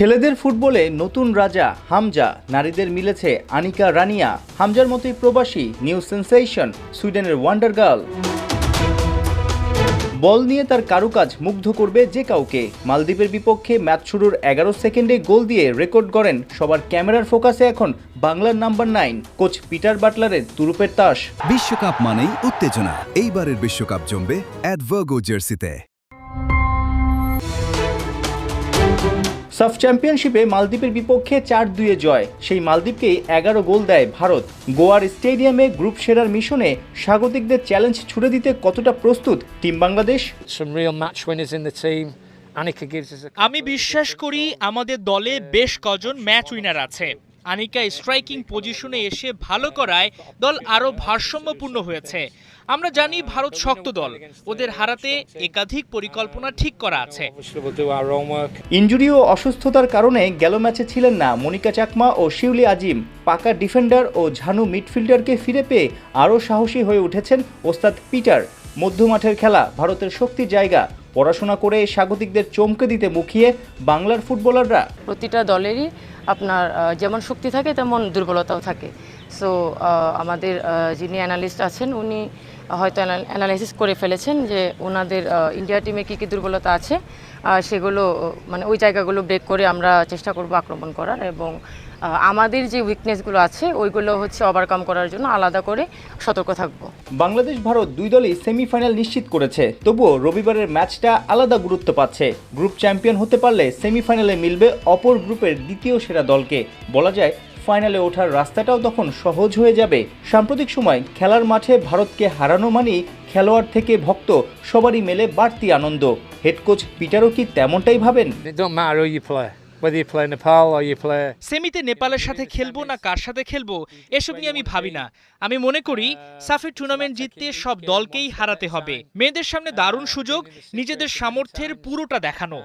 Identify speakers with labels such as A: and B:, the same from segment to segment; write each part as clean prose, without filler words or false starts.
A: ছেলেদের ফুটবলে নতুন রাজা হামজা, নারীদের মিলেছে আনিকা রানিয়া। হামজার মতোই প্রবাসী নিউ সেন্সেশন সুইডেনের ওয়ান্ডার গার্ল। বল নিয়ে তার কারুকাজ মুগ্ধ করবে যে কাউকে। মালদ্বীপের বিপক্ষে ম্যাচ শুরুর 11 সেকেন্ডে গোল দিয়ে রেকর্ড গড়েন। সবার ক্যামেরার ফোকাসে এখন বাংলার নাম্বার 9 কোচ পিটার বাটলারের তুরুপের তাস।
B: বিশ্বকাপ মানেই উত্তেজনা। এইবারের বিশ্বকাপ জমবে অ্যাডভার্গো জার্সিতে।
A: সাফ চ্যাম্পিয়নশিপে মালদ্বীপের বিপক্ষে 4-2 জয়। সেই মালদ্বীপকেই 11 গোল দেয় ভারত। গোয়ার স্টেডিয়ামে গ্রুপ সেরার মিশনে স্বাগতিকদের চ্যালেঞ্জ ছুড়ে দিতে কতটা প্রস্তুত টিম বাংলাদেশ?
C: আমি বিশ্বাস করি আমাদের দলে বেশ কজন ম্যাচ উইনার আছে। আনিকা স্ট্রাইকিং পজিশনে এসে ভালো করায় দল আরো ভারসাম্যপূর্ণ হয়েছে। আমরা জানি ভারত শক্ত দল, ওদের হারাতে একাধিক পরিকল্পনা ঠিক করা আছে।
A: ইনজুরি ও অসুস্থতার কারণে গেল ম্যাচে ছিলেন না মনিকা চাকমা ও শিউলি আজিম। পাকা ডিফেন্ডার ও ঝানু মিডফিল্ডারকে ফিরে পেয়ে আরও সাহসী হয়ে উঠেছেন ওস্তাদ পিটার। মধ্যমাঠের খেলা ভারতের শক্তির জায়গা। পড়াশোনা করে স্বাগতিকদের চমকে দিতে মুখিয়ে বাংলার ফুটবলাররা।
D: প্রতিটা দলেরই আপনার যেমন শক্তি থাকে তেমন দুর্বলতাও থাকে। সো আমাদের যিনি অ্যানালিস্ট আছেন উনি হয়তো অ্যানালাইসিস করে ফেলেছেন যে ওনাদের ইন্ডিয়া টিমে কী কী দুর্বলতা আছে, সেগুলো মানে ওই জায়গাগুলো ব্রেক করে আমরা চেষ্টা করব আক্রমণ করার, এবং আমাদের যে উইকনেসগুলো আছে ওইগুলো হচ্ছে ওভারকাম করার জন্য আলাদা করে সতর্ক থাকব।
A: বাংলাদেশ ভারত দুই দলই সেমিফাইনাল নিশ্চিত করেছে, তবুও রবিবারের ম্যাচটা আলাদা গুরুত্ব পাচ্ছে। গ্রুপ চ্যাম্পিয়ন হতে পারলে সেমিফাইনালে মিলবে অপর গ্রুপের দ্বিতীয় সেরা দলকে। বলা যায় ফাইনালে ওঠার রাস্তাটাও তখন সহজ হয়ে যাবে। সাম্প্রতিক সময় খেলার মাঠে ভারতকে হারানো মানেই খেলোয়াড় থেকে ভক্ত সবারই মেলে বাড়তি আনন্দ। হেড কোচ পিটারও কি তেমনটাই ভাবেন?
C: সেমিতে নেপালের সাথে খেলবো না কার সাথে খেলবো এসব নিয়ে আমি ভাবি না। আমি মনে করি সাফের টুর্নামেন্ট জিততে সব দলকেই হারাতে হবে। মেয়েদের সামনে দারুণ সুযোগ নিজেদের সামর্থ্যের পুরোটা দেখানো।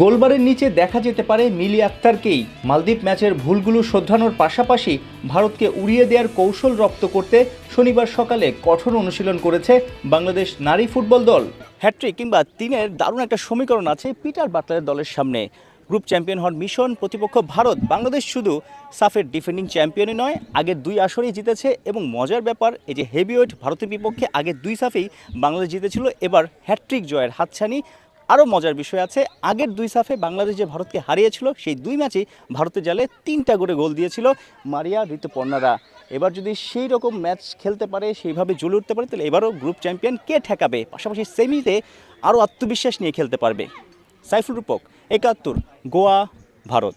A: গোলবারের নিচে দেখা যেতে পারে মিলি আক্তারকেই। মালদ্বীপ ম্যাচের ভুলগুলো শোধরানোর পাশাপাশি ভারতকে উড়িয়ে দেওয়ার কৌশল রপ্ত করতে শনিবার সকালে কঠোর অনুশীলন করেছে বাংলাদেশ নারী ফুটবল দল। হ্যাট্রিক কিংবা 3-এর দারুণ একটা সমীকরণ আছে পিটার বাটলারের দলের সামনে। গ্রুপ চ্যাম্পিয়ন হওয়ার মিশন, প্রতিপক্ষ ভারত। বাংলাদেশ শুধু সাফের ডিফেন্ডিং চ্যাম্পিয়নই নয়, আগের 2 আসরেই জিতেছে। এবং মজার ব্যাপার, এই যে হেভিওয়েট ভারতের বিপক্ষে আগের 2 সাফেই বাংলাদেশ জিতেছিল, এবার হ্যাট্রিক জয়ের হাতছানি। আরও মজার বিষয় আছে, আগের 2 সাফে বাংলাদেশ যে ভারতকে হারিয়েছিল সেই 2 ম্যাচেই ভারতের জালে 3টা করে গোল দিয়েছিল মারিয়া ঋতুপর্ণারা। এবার যদি সেই রকম ম্যাচ খেলতে পারে, সেইভাবে জ্বলে উঠতে পারে, তাহলে এবারও গ্রুপ চ্যাম্পিয়ন কে ঠেকাবে? পাশাপাশি সেমিতে আরও আত্মবিশ্বাস নিয়ে খেলতে পারবে। সাইফুল রূপক, 71, গোয়া, ভারত।